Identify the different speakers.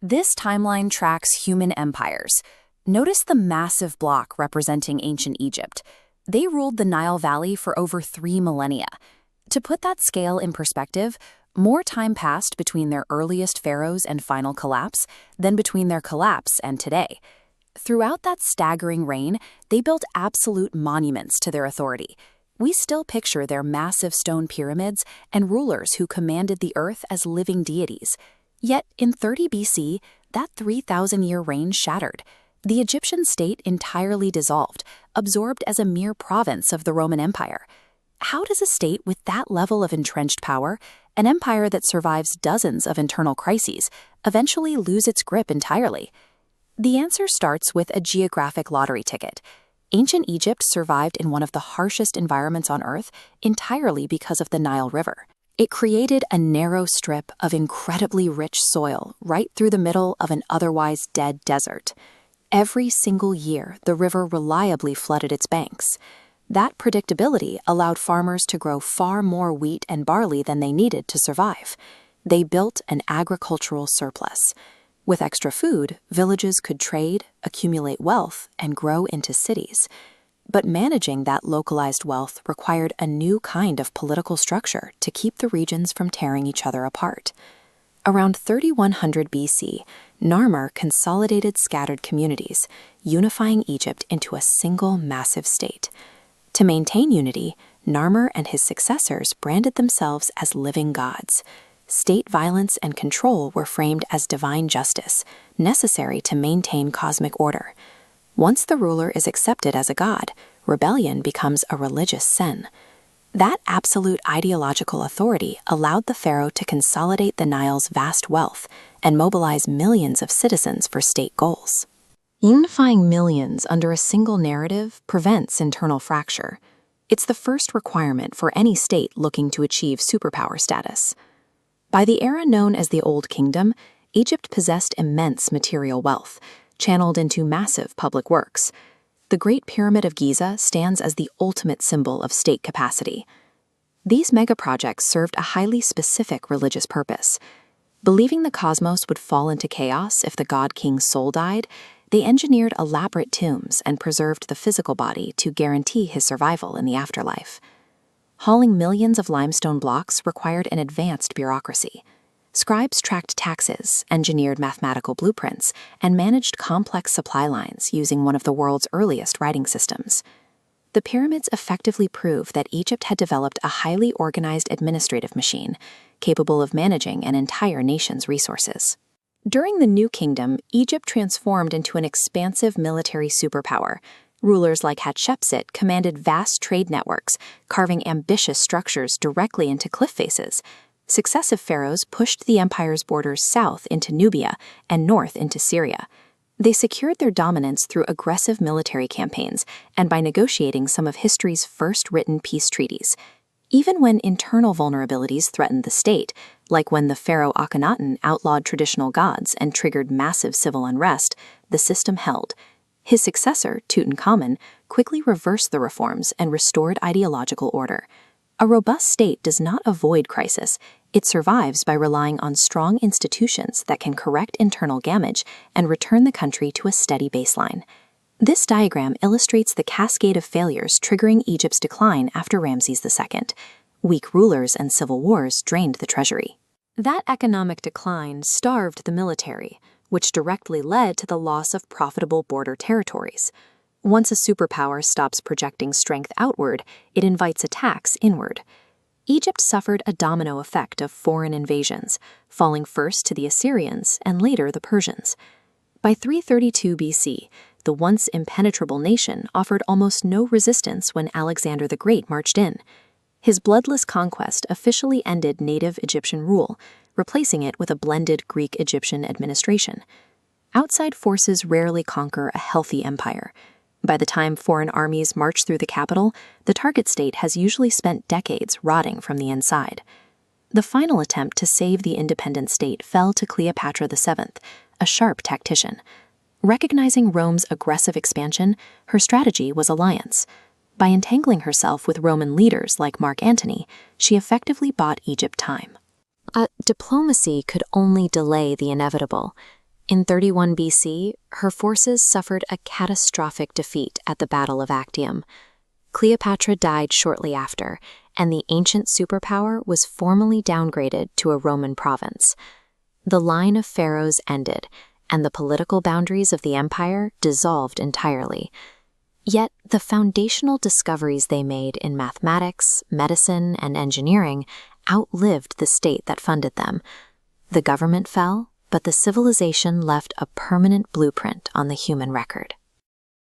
Speaker 1: This timeline tracks human empires. Notice the massive block representing ancient Egypt. They ruled the Nile Valley for over 3 millennia. To put that scale in perspective, more time passed between their earliest pharaohs and final collapse than between their collapse and today. Throughout that staggering reign, they built absolute monuments to their authority. We still picture their massive stone pyramids and rulers who commanded the earth as living deities. Yet, in 30 BC, that 3,000-year reign shattered. The Egyptian state entirely dissolved, absorbed as a mere province of the Roman Empire. How does a state with that level of entrenched power, an empire that survives dozens of internal crises, eventually lose its grip entirely? The answer starts with a geographic lottery ticket. Ancient Egypt survived in one of the harshest environments on Earth entirely because of the Nile River. It created a narrow strip of incredibly rich soil right through the middle of an otherwise dead desert. Every single year, the river reliably flooded its banks. That predictability allowed farmers to grow far more wheat and barley than they needed to survive. They built an agricultural surplus. With extra food, villages could trade, accumulate wealth, and grow into cities. But managing that localized wealth required a new kind of political structure to keep the regions from tearing each other apart. Around 3100 BC, Narmer consolidated scattered communities, unifying Egypt into a single massive state. To maintain unity, Narmer and his successors branded themselves as living gods. State violence and control were framed as divine justice, necessary to maintain cosmic order. Once the ruler is accepted as a god, rebellion becomes a religious sin. That absolute ideological authority allowed the pharaoh to consolidate the Nile's vast wealth and mobilize millions of citizens for state goals. Unifying millions under a single narrative prevents internal fracture. It's the first requirement for any state looking to achieve superpower status. By the era known as the Old Kingdom, Egypt possessed immense material wealth, channeled into massive public works. The Great Pyramid of Giza stands as the ultimate symbol of state capacity. These megaprojects served a highly specific religious purpose. Believing the cosmos would fall into chaos if the god-king's soul died, they engineered elaborate tombs and preserved the physical body to guarantee his survival in the afterlife. Hauling millions of limestone blocks required an advanced bureaucracy. Scribes tracked taxes, engineered mathematical blueprints, and managed complex supply lines using one of the world's earliest writing systems. The pyramids effectively prove that Egypt had developed a highly organized administrative machine, capable of managing an entire nation's resources. During the New Kingdom, Egypt transformed into an expansive military superpower. Rulers like Hatshepsut commanded vast trade networks, carving ambitious structures directly into cliff faces. Successive pharaohs pushed the empire's borders south into Nubia and north into Syria. They secured their dominance through aggressive military campaigns and by negotiating some of history's first written peace treaties. Even when internal vulnerabilities threatened the state, like when the pharaoh Akhenaten outlawed traditional gods and triggered massive civil unrest, the system held. His successor, Tutankhamun, quickly reversed the reforms and restored ideological order. A robust state does not avoid crisis. It survives by relying on strong institutions that can correct internal damage and return the country to a steady baseline. This diagram illustrates the cascade of failures triggering Egypt's decline after Ramses II. Weak rulers and civil wars drained the treasury. That economic decline starved the military, which directly led to the loss of profitable border territories. Once a superpower stops projecting strength outward, it invites attacks inward. Egypt suffered a domino effect of foreign invasions, falling first to the Assyrians and later the Persians. By 332 BC, the once impenetrable nation offered almost no resistance when Alexander the Great marched in. His bloodless conquest officially ended native Egyptian rule, replacing it with a blended Greek-Egyptian administration. Outside forces rarely conquer a healthy empire. By the time foreign armies march through the capital, the target state has usually spent decades rotting from the inside. The final attempt to save the independent state fell to Cleopatra VII, a sharp tactician. Recognizing Rome's aggressive expansion, her strategy was alliance. By entangling herself with Roman leaders like Mark Antony, she effectively bought Egypt time. Diplomacy could only delay the inevitable. In 31 BC, her forces suffered a catastrophic defeat at the Battle of Actium. Cleopatra died shortly after, and the ancient superpower was formally downgraded to a Roman province. The line of pharaohs ended, and the political boundaries of the empire dissolved entirely. Yet the foundational discoveries they made in mathematics, medicine, and engineering outlived the state that funded them. The government fell, but the civilization left a permanent blueprint on the human record.